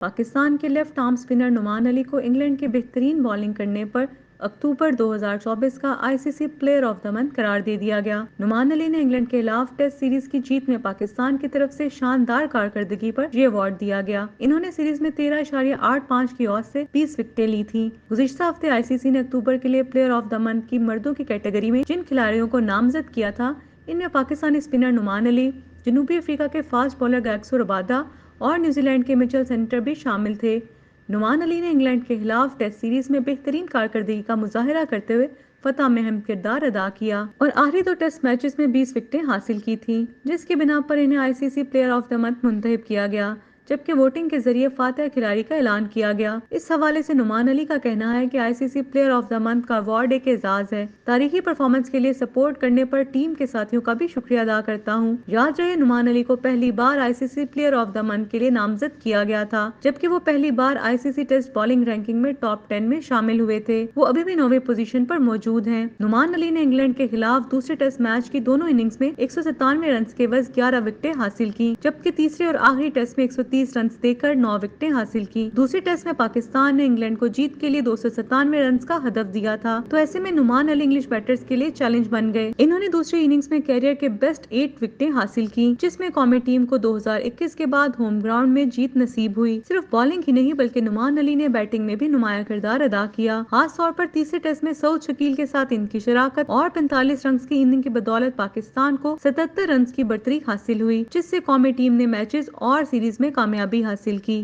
पाकिस्तान के left arm spinner Noman Ali को England के बेहतरीन बॉलिंग करने पर अक्टूबर 2024 का ICC player of the month करार दे दिया गया। नुमान अली ने इंग्लैंड के खिलाफ टेस्ट सीरीज की जीत में पाकिस्तान की तरफ से शानदार कारकर्दगी पर ये अवार्ड दिया गया। इन्होंने सीरीज में 13.85 की औसत से 20 विकेटें ली थी। गुज़िश्ता हफ्ते आईसीसी ने अक्टूबर के लिए प्लेयर ऑफ द मंथ की मर्दों की कैटेगरी में जिन खिलाड़ियों को नामजद किया था, इनमें पाकिस्तानी स्पिनर नुमान अली, जनूबी अफ्रीका के फास्ट बॉलर गैक्सो रबादा और न्यूजीलैंड के मिचेल सेंटर भी शामिल थे। नुमान अली ने इंग्लैंड के खिलाफ टेस्ट सीरीज में बेहतरीन कारकर्दगी का मुजाहिरा करते हुए फतह में अहम किरदार अदा किया और आखिरी 2 टेस्ट मैचेस में 20 विकेटें हासिल की थी, जिसकी बिना पर इन्हें ICC player of the month मुंतखब किया गया, जबकि वोटिंग के जरिए फातिह खिलाड़ी का ऐलान किया गया। इस हवाले से नुमान अली का कहना है कि ICC player of the month का अवार्ड एक एजाज है। तारीखी परफॉर्मेंस के लिए सपोर्ट करने पर टीम के साथियों का भी शुक्रिया अदा करता हूँ। याद रहे, नुमान अली को पहली बार ICC player of the month के लिए नामजद किया गया था, जबकि वो पहली बार आईसीसी टेस्ट बॉलिंग रैंकिंग में टॉप 10 में शामिल हुए थे। वो अभी भी 9वीं पोजीशन पर मौजूद हैं। नुमान अली ने इंग्लैंड के खिलाफ दूसरे टेस्ट मैच की दोनों इनिंग्स में 197 रन के एवज 11 विकेटें हासिल की, जबकि तीसरे और आखिरी टेस्ट में 130 रन देकर 9 विकेटें हासिल की। दूसरे टेस्ट में पाकिस्तान ने इंग्लैंड को जीत के लिए 297 रन का हदफ दिया था, तो ऐसे में नुमान अली इंग्लिश बैटर्स के लिए चैलेंज बन गए। इन्होंने दूसरी इनिंग्स में कैरियर के बेस्ट 8 विकेटें हासिल की, जिसमें कौमी टीम को 2021 के बाद होम ग्राउंड में जीत नसीब हुई। सिर्फ बॉलिंग ही नहीं बल्कि नुमान अली ने बैटिंग में भी नुमाया किरदार अदा किया। खास तौर पर तीसरे टेस्ट में सऊद शकील के साथ इनकी शराकत और 45 रन की इनिंग की बदौलत पाकिस्तान को 77 रन की बढ़तरी हासिल हुई, जिससे कौमी टीम ने मैचेस और सीरीज में कामयाबी हासिल की।